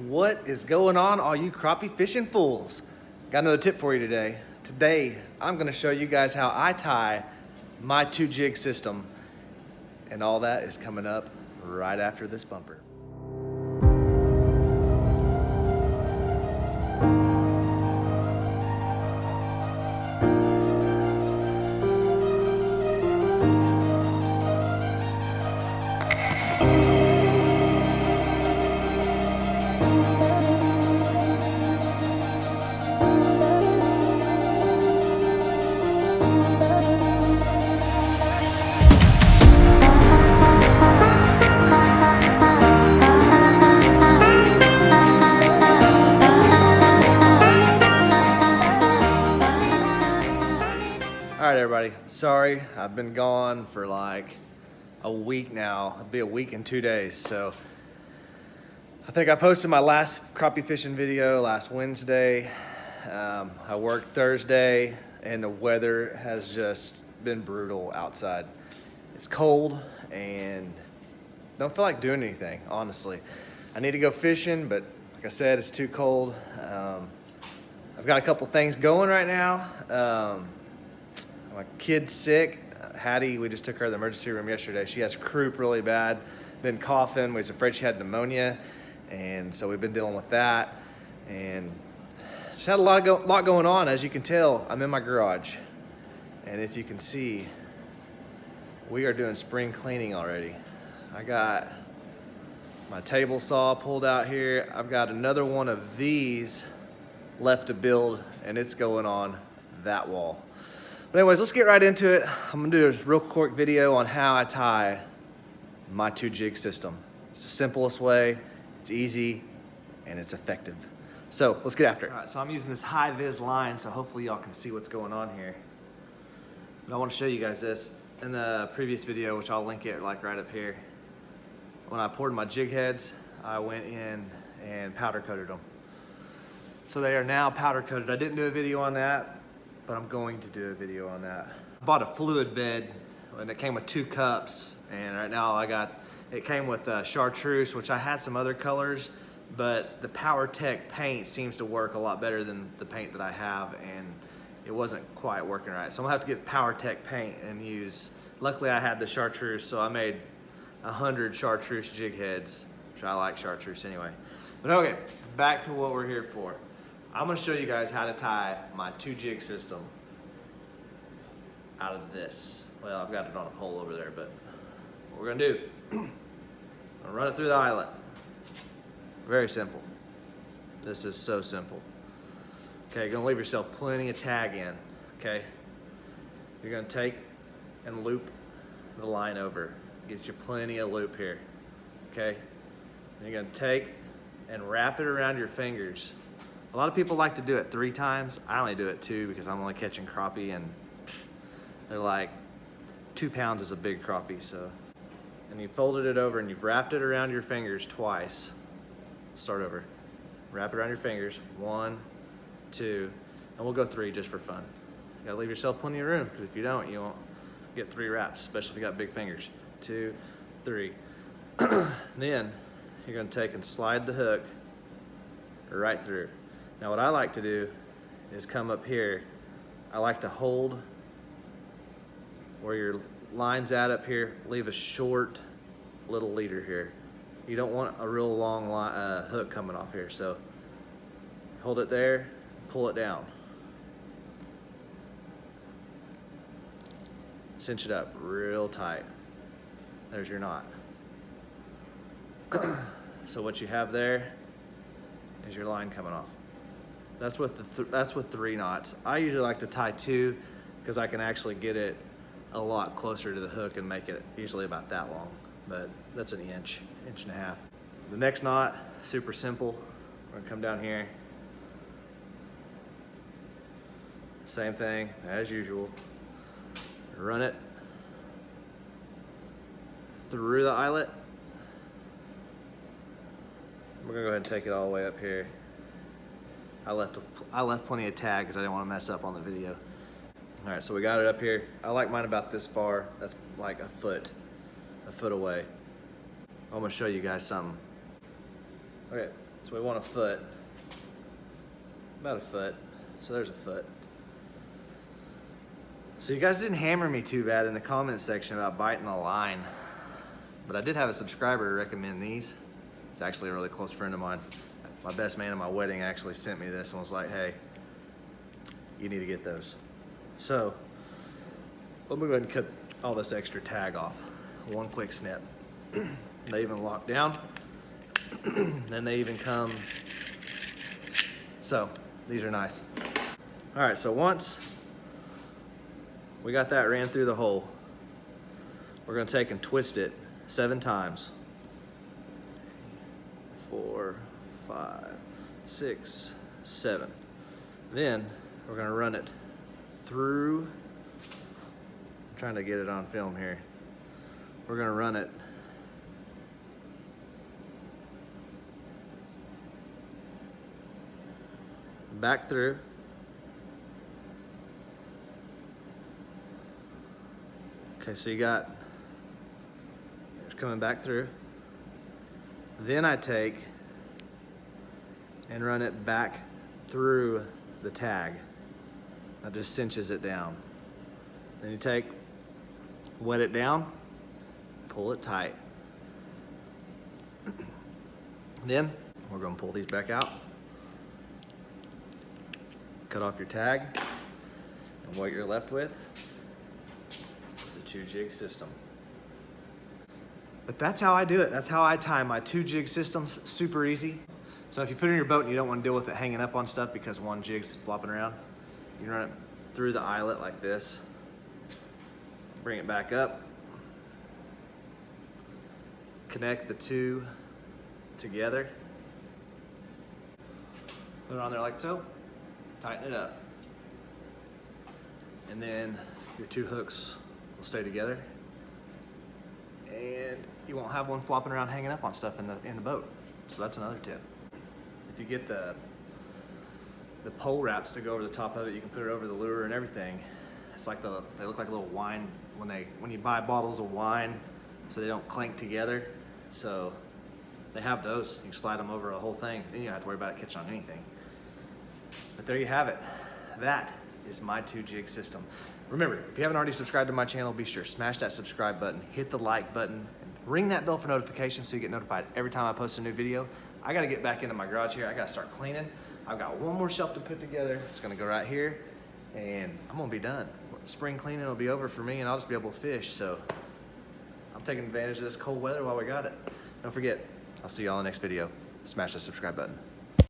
What is going on, all you crappie fishing fools? Got another tip for you today. Today, I'm gonna show you guys how I tie my 2-jig system, and all that is coming up right after this bumper. All right, everybody, sorry, I've been gone for like a week now. It'll be a week and 2 days. So I think I posted my last crappie fishing video last Wednesday. I worked Thursday and the weather has just been brutal outside. It's cold and don't feel like doing anything, honestly. I need to go fishing, but like I said, it's too cold. I've got a couple things going right now. My kid's sick. Hattie, we just took her to the emergency room yesterday. She has croup really bad, been coughing. We was afraid she had pneumonia, and so we've been dealing with that. And just had a lot going on. As you can tell, I'm in my garage, and if you can see, we are doing spring cleaning already. I got my table saw pulled out here. I've got another one of these left to build, and it's going on that wall. But anyways, let's get right into it. I'm gonna do a real quick video on how I tie my 2-jig system. It's the simplest way, it's easy, and it's effective. So let's get after it. All right, so I'm using this high-vis line, so hopefully y'all can see what's going on here. But I wanna show you guys this. In the previous video, which I'll link it like right up here, when I poured my jig heads, I went in and powder coated them. So they are now powder coated. I didn't do a video on that, but I'm going to do a video on that. I bought a fluid bed and it came with 2 cups, and right now it came with chartreuse, which I had some other colors, but the PowerTech paint seems to work a lot better than the paint that I have, and it wasn't quite working right. So I'm gonna have to get PowerTech paint and use, luckily I had the chartreuse, so I made 100 chartreuse jig heads, which I like chartreuse anyway. But okay, back to what we're here for. I'm gonna show you guys how to tie my 2-jig system out of this. Well, I've got it on a pole over there, but what we're gonna do, I'm gonna run it through the eyelet. Very simple. This is so simple. Okay, you're gonna leave yourself plenty of tag in, okay? You're gonna take and loop the line over. Get you plenty of loop here, okay? And you're gonna take and wrap it around your fingers. A lot of people like to do it 3 times. I only do it 2 because I'm only catching crappie, and they're like 2 pounds is a big crappie. So, and you folded it over and you've wrapped it around your fingers twice. Start over. Wrap it around your fingers. 1, 2, and we'll go 3 just for fun. You gotta leave yourself plenty of room, because if you don't, you won't get 3 wraps, especially if you got big fingers. 2, 3. Then you're gonna take and slide the hook right through. Now what I like to do is come up here. I like to hold where your line's at up here, leave a short little leader here. You don't want a real long hook coming off here, so hold it there, pull it down. Cinch it up real tight. There's your knot. So what you have there is your line coming off. That's with 3 knots. I usually like to tie 2 because I can actually get it a lot closer to the hook and make it usually about that long, but that's an inch and a half. The next knot, super simple. We're gonna come down here. Same thing as usual. Run it through the eyelet. We're gonna go ahead and take it all the way up here. I left plenty of tag because I didn't want to mess up on the video. All right, so we got it up here. I like mine about this far. That's like a foot away. I'm gonna show you guys something. Okay, So we want a foot, about a foot. So there's a foot. So you guys didn't hammer me too bad in the comments section about biting the line, but I did have a subscriber recommend these. It's actually a really close friend of mine. My best man at my wedding actually sent me this and was like, hey, you need to get those. So let me go ahead and cut all this extra tag off. One quick snip. They even lock down. Then they even come. So these are nice. All right, so once we got that ran through the hole, we're gonna take and twist it 7 times. 4, 5, 6, 7. Then we're gonna run it through, I'm trying to get it on film here. We're gonna run it back through. Okay, so you got, it's coming back through. Then I take and run it back through the tag. That just cinches it down. Then you take, wet it down, pull it tight. Then we're gonna pull these back out, cut off your tag, and what you're left with is a 2-jig system. But that's how I do it. That's how I tie my 2-jig systems. Super easy. So if you put it in your boat and you don't want to deal with it hanging up on stuff because one jig's flopping around, you run it through the eyelet like this, bring it back up, connect the 2 together, put it on there like so, tighten it up, and then your 2 hooks will stay together, and you won't have one flopping around hanging up on stuff in the boat. So that's another tip. If you get the pole wraps to go over the top of it, you can put it over the lure and everything. It's like they look like little wine when you buy bottles of wine, so they don't clank together. So they have those. You can slide them over a whole thing. Then you don't have to worry about it catching on anything. But there you have it. That is my 2-jig system. Remember, if you haven't already subscribed to my channel, be sure to smash that subscribe button, hit the like button, and ring that bell for notifications so you get notified every time I post a new video. I gotta get back into my garage here. I gotta start cleaning. I've got one more shelf to put together. It's gonna go right here, and I'm gonna be done. Spring cleaning will be over for me, and I'll just be able to fish. So I'm taking advantage of this cold weather while we got it. Don't forget, I'll see you all in the next video. Smash the subscribe button.